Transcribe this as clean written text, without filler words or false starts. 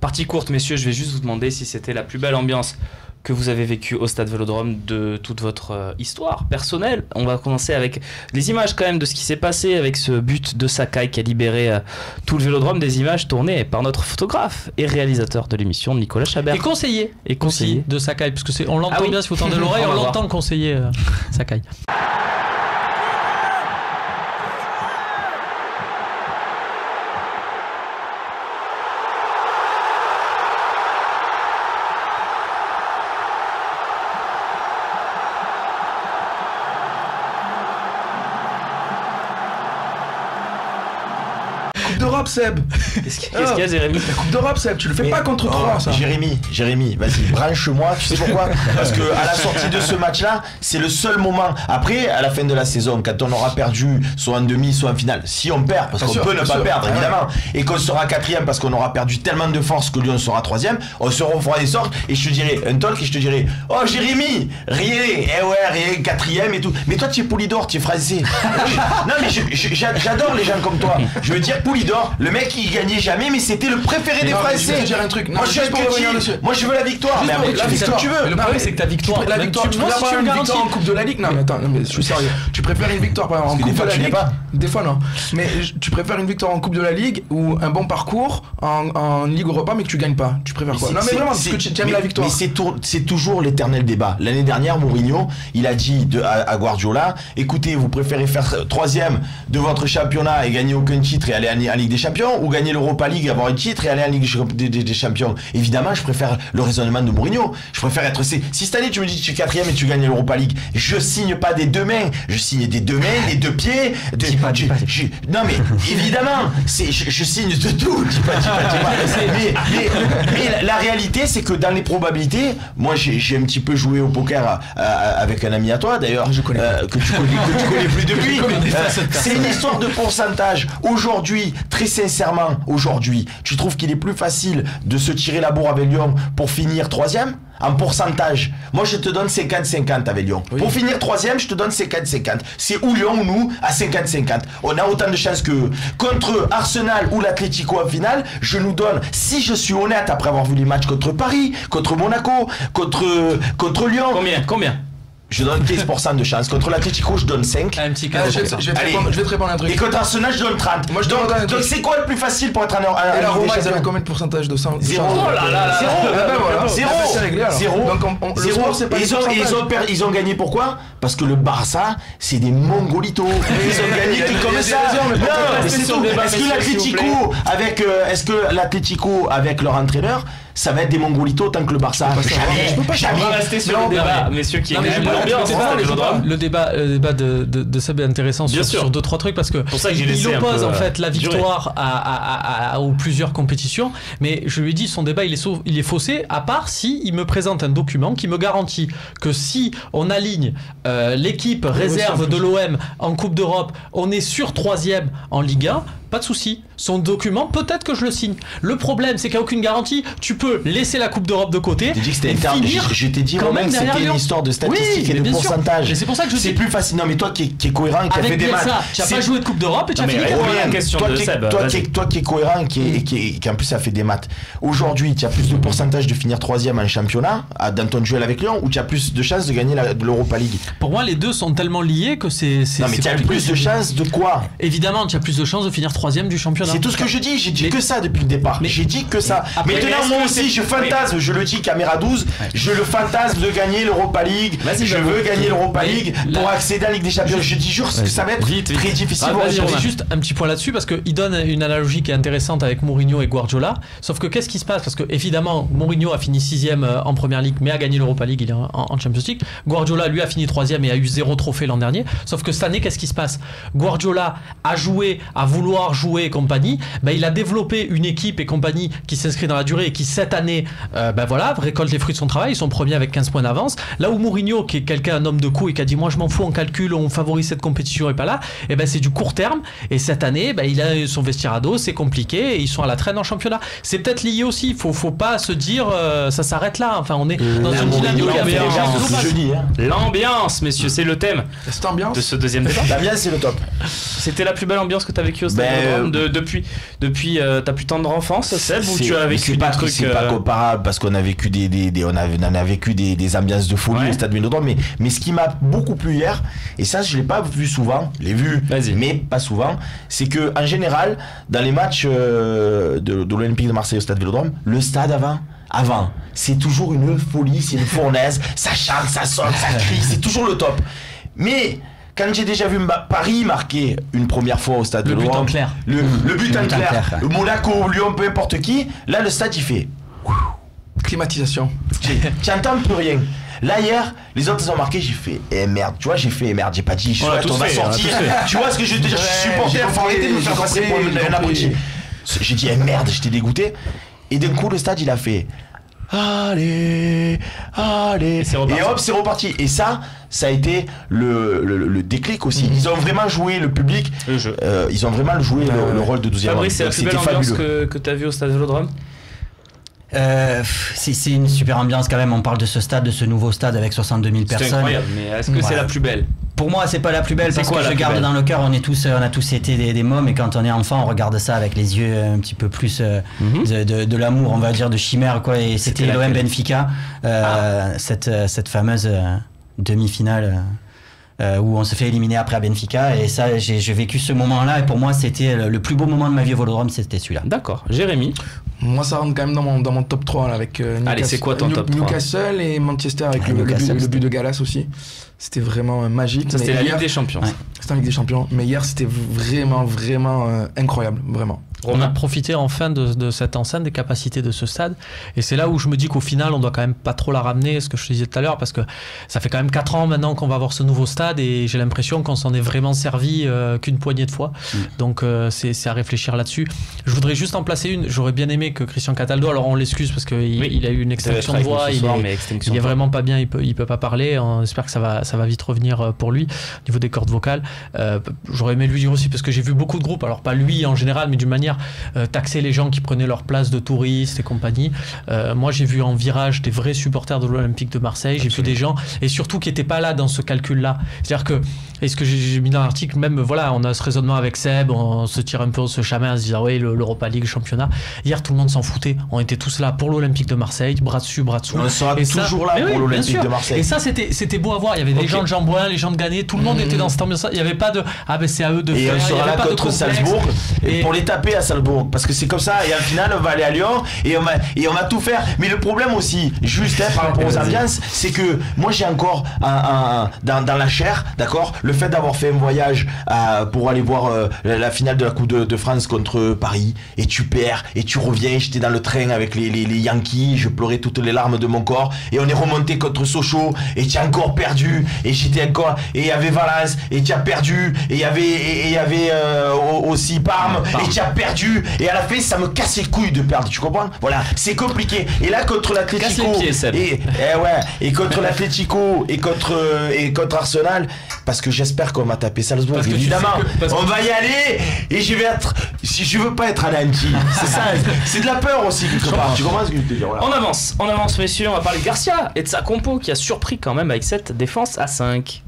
partie courte, messieurs, je vais juste vous demander si c'était la plus belle ambiance que vous avez vécue au Stade Vélodrome de toute votre histoire personnelle. On va commencer avec les images quand même de ce qui s'est passé avec ce but de Sakai qui a libéré tout le Vélodrome, des images tournées par notre photographe et réalisateur de l'émission, Nicolas Chabert. Et conseiller de Sakai, parce que on l'entend bien si vous tendez l'oreille, on l'entend conseiller Sakai. d'Europe, Seb. Qu'est-ce qu'il y a, Jérémy? La Coupe d'Europe, Seb, tu le fais pas contre 3, ça. Jérémy, vas-y, branche-moi. Tu sais pourquoi? Parce que à la sortie de ce match-là, c'est le seul moment. Après, à la fin de la saison, quand on aura perdu, soit en demi, soit en finale, si on perd, parce qu'on peut ne pas perdre, évidemment, et qu'on sera 4ème parce qu'on aura perdu tellement de force que Lyon sera 3ème, on se refera des sortes, et je te dirai un talk, et je te dirai, oh Jérémy, rien, rien, 4ème et tout. Mais toi, tu es Poulidor, tu es français. Non, mais j'adore les gens comme toi. Je veux dire, Poulidor, le mec, il gagnait jamais, mais c'était le préféré des Français. Je vais te dire un truc. Moi, je suis un petit. Moi, je veux la victoire. Mais après, tu fais ce que tu veux. Le problème, c'est que ta victoire. La victoire, tu préfères une victoire en Coupe de la Ligue? Non, mais attends, je suis sérieux. Tu préfères une victoire en Coupe de la Ligue? Des fois, non. Mais tu préfères une victoire en Coupe de la Ligue ou un bon parcours en Ligue Europa, mais que tu gagnes pas? Tu préfères quoi? Non, mais vraiment, parce que tu aimes la victoire. Mais c'est toujours l'éternel débat. L'année dernière, Mourinho, il a dit à Guardiola, écoutez, vous préférez faire 3ème de votre championnat et gagner aucun titre et aller en Ligue des Champions, ou gagner l'Europa League, avoir un titre et aller en Ligue des Champions? Évidemment, je préfère le raisonnement de Mourinho. Je préfère être... Si cette année, tu me dis que tu es 4ème et tu gagnes l'Europa League, je signe pas des deux mains. Je signe des deux mains, des deux pieds. Non, mais évidemment, je signe de tout. Dis pas. Mais la réalité, c'est que dans les probabilités, moi, j'ai un petit peu joué au poker avec un ami à toi, d'ailleurs, que tu connais plus depuis. C'est une histoire de pourcentage. Aujourd'hui, très sincèrement, tu trouves qu'il est plus facile de se tirer la bourre avec Lyon pour finir 3ème? En pourcentage, moi je te donne 50-50 avec Lyon. Oui. Pour finir 3ème, je te donne 50-50. C'est ou Lyon ou nous à 50-50. On a autant de chances que contre Arsenal ou l'Atlético en finale. Je nous donne, si je suis honnête après avoir vu les matchs contre Paris, contre Monaco, contre Lyon. Combien? Je donne 15% de chance. Contre l'Atlético, je donne 5. Un petit 15%. Je vais te répondre un truc. Et contre Arsenal, je donne 30. Moi, donc c'est quoi le plus facile pour être un et la Roma, ils avaient combien de pourcentage de 100? Zéro. Oh là là. Zéro. Donc le sport, c'est pas ils ont gagné pourquoi? Parce que le Barça, c'est des mongolitos. Ils ont gagné tout comme ça. Est-ce que l'Atlético avec leur entraîneur, ça va être des mongolitos tant que le Barça? Jamais. On va rester sur le débat, messieurs, qui est le débat de Seb est intéressant sur 2-3 trucs, parce que il oppose en fait la victoire aux plusieurs compétitions, mais je lui ai dit son débat il est faussé, à part si il me présente un document qui me garantit que si on aligne l'équipe réserve de l'OM en Coupe d'Europe, on est sur 3ème en Ligue 1, pas de souci. Son document, peut-être que je le signe. Le problème, c'est qu'il n'y a aucune garantie. Tu peux laisser la Coupe d'Europe de côté. Je t'ai dit quand même que c'était une histoire de statistiques et de pourcentage. C'est pour ça que c'est plus facile. Non, mais toi qui es cohérent et qui a fait des matchs. Tu n'as pas joué de Coupe d'Europe et tu as fini. Toi qui es cohérent et qui en plus a fait des maths. Aujourd'hui, tu as plus de pourcentage de finir 3ème en championnat dans ton duel avec Lyon, ou tu as plus de chances de gagner l'Europa League? Pour moi, les deux sont tellement liés que c'est. Non, mais tu as plus de chances de quoi? Évidemment, tu as plus de chances de finir 3ème du championnat. C'est tout ce que je dis, j'ai dit que ça depuis le départ. J'ai dit que ça. Maintenant, moi aussi, je fantasme, je le dis caméra 12, je le fantasme de gagner l'Europa League. Je veux gagner l'Europa League pour accéder à la Ligue des Champions. Je dis jure que ça va être très difficile. J'ai juste un petit point là-dessus, parce qu'il donne une analogie qui est intéressante avec Mourinho et Guardiola. Sauf que qu'est-ce qui se passe? Parce que évidemment, Mourinho a fini 6ème en Première Ligue, mais a gagné l'Europa League, il est en Champions League. Guardiola, lui, a fini 3ème et a eu 0 trophée l'an dernier. Sauf que cette année, qu'est-ce qui se passe? Guardiola a joué, à vouloir jouer et compagnie. Il a développé une équipe et compagnie qui s'inscrit dans la durée et qui cette année récolte les fruits de son travail. Ils sont premiers avec 15 points d'avance. Là où Mourinho, qui est quelqu'un, un homme de coup, et qui a dit moi je m'en fous, on calcule, on favorise cette compétition et pas là, c'est du court terme. Et cette année il a son vestiaire à dos, c'est compliqué, et ils sont à la traîne en championnat. C'est peut-être lié aussi, faut pas se dire ça s'arrête là. Enfin, on est dans une dynamique. L'ambiance, messieurs, c'est le thème de ce deuxième débat. L'ambiance, c'est le top. C'était la plus belle ambiance que tu as vécue au stade? depuis ta plus tendre enfance, Seb, où tu as vécu des trucs. C'est pas comparable parce qu'on a vécu on a vécu des ambiances de folie au Stade Vélodrome, mais ce qui m'a beaucoup plu hier, et ça je l'ai pas vu souvent, je l'ai vu, mais pas souvent, c'est que en général dans les matchs de l'Olympique de Marseille au Stade Vélodrome, le stade avant, c'est toujours une folie, c'est une fournaise, ça chante, ça saute, ça crie, c'est toujours le top. Mais quand j'ai déjà vu Paris marquer une première fois au Stade de Vélodrome, le but en clair, Monaco, Lyon, peu importe qui, là le stade il fait climatisation. Tu n'entends plus rien. Là hier, les autres ils ont marqué, j'ai fait merde, tu vois, j'ai pas dit chouette, on va sortir. Tu vois ce que je veux te dire, je suis supporter, faut arrêter de me faire passer pour un abruti. J'ai dit merde, j'étais dégoûté. Et d'un coup le stade il a fait allez, et hop c'est reparti. Et ça a été le déclic aussi. Ils ont vraiment joué le public, ils ont vraiment joué le rôle de 12e homme. Fabrice, c'est la plus belle ambiance que tu as vu au Stade Vélodrome? C'est une super ambiance quand même. On parle de ce stade, de ce nouveau stade avec 62 000 personnes. C'est incroyable, mais est-ce que c'est la plus belle? Pour moi, c'est pas la plus belle parce que je garde dans le cœur. On a tous été des mômes, et quand on est enfant, on regarde ça avec les yeux un petit peu plus de l'amour, on va dire, de chimère, quoi. Et c'était l'OM Benfica, cette fameuse demi-finale. Où on se fait éliminer après à Benfica, et ça j'ai vécu ce moment-là, et pour moi c'était le plus beau moment de ma vie au Vélodrome, c'était celui-là. D'accord. Jérémy? Moi ça rentre quand même dans mon top 3 là, avec allez, c'est quoi ton top 3? Newcastle et Manchester avec le but de Gallas aussi. C'était vraiment magique. Ça c'était la Ligue des Champions. Ouais. C'était la Ligue des Champions, mais hier c'était vraiment incroyable, vraiment. On a profité enfin de cette enceinte, des capacités de ce stade, et c'est là où je me dis qu'au final on doit quand même pas trop la ramener, ce que je te disais tout à l'heure, parce que ça fait quand même 4 ans maintenant qu'on va avoir ce nouveau stade, et j'ai l'impression qu'on s'en est vraiment servi qu'une poignée de fois. Donc c'est à réfléchir là-dessus. Je voudrais juste en placer une. J'aurais bien aimé que Christian Cataldo, alors on l'excuse parce qu'il a eu une extinction de voix, il est vraiment pas bien, il peut pas parler, on espère que ça va vite revenir pour lui au niveau des cordes vocales. J'aurais aimé lui dire aussi, parce que j'ai vu beaucoup de groupes, alors pas lui en général, mais d'une manière taxer les gens qui prenaient leur place de touristes et compagnie. Moi j'ai vu en virage des vrais supporters de l'Olympique de Marseille, j'ai vu des gens, et surtout qui n'étaient pas là dans ce calcul là, c'est-à-dire que, et ce que j'ai mis dans l'article, même voilà, on a ce raisonnement avec Seb, on se tire un peu ce chamin en se disant oui, l'Europa League, le championnat. Hier tout le monde s'en foutait, on était tous là pour l'Olympique de Marseille, bras dessus bras dessous, on sera toujours là pour l'Olympique de Marseille, et ça c'était beau à voir. Il y avait des gens de Jean-Bouin, les gens de Gagné, tout le monde était dans cette ambiance, il n'y avait pas de c'est à eux de faire, et on sera là contre Salzbourg et pour les taper à Salzbourg, parce que c'est comme ça, et en finale on va aller à Lyon et on va tout faire. Mais le problème aussi, juste par rapport aux ambiances, c'est que moi j'ai encore dans la chair, d'accord, le fait d'avoir fait un voyage pour aller voir la finale de la Coupe de France contre Paris, et tu perds et tu reviens. J'étais dans le train avec les Yankees, je pleurais toutes les larmes de mon corps, et on est remonté contre Sochaux et tu as encore perdu, et j'étais encore, et il y avait Valence et tu as perdu, et il y avait aussi Parme et tu as perdu, et à la fin ça me casse les couilles de perdre, tu comprends? Voilà, c'est compliqué. Et là contre l'Atlético et contre l'Atlético et contre Arsenal, parce que j'espère qu'on va taper Salzbourg, évidemment on va y aller, et je veux pas être anéanti, c'est ça, c'est de la peur aussi quelque part, tu comprends ce que je veux te dire? Voilà. On avance messieurs, on va parler de Garcia et de sa compo qui a surpris quand même avec cette défense à 5.